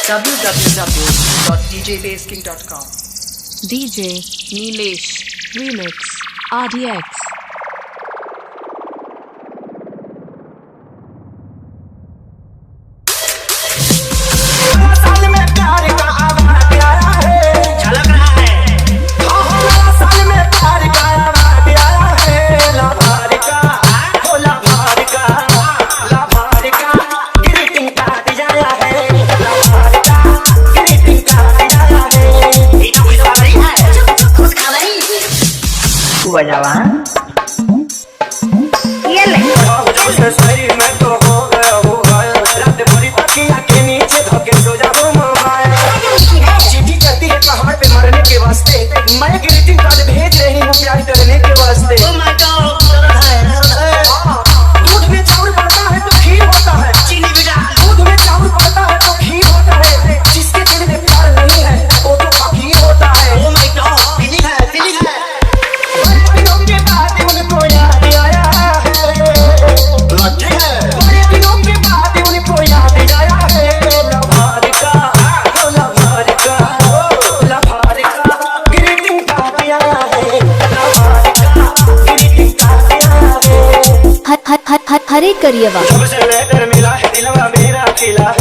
www.djbasking.com DJ Nilesh Remix RDX जवान ये ले मैं तो हो गया हूँ रात भरी तकिया के नीचे धोके सो जाऊँ मोबाइल चिट्ठी चलती है पहाड़ पे मरने के वास्ते मैं ग्रीटिंग कार्ड भेज रही हूँ प्यार करने के वास्ते दूध में चावल पड़ता है तो खीर होता है चीनी बिना दूध में चावल पड़ता है तो खीर होता है जिसके दिल में प्यार नहीं है वो तो फकीर होता है ओ माय गॉड फीलिंग है हरे करिएवा मिला है दिलवा मेरा खिला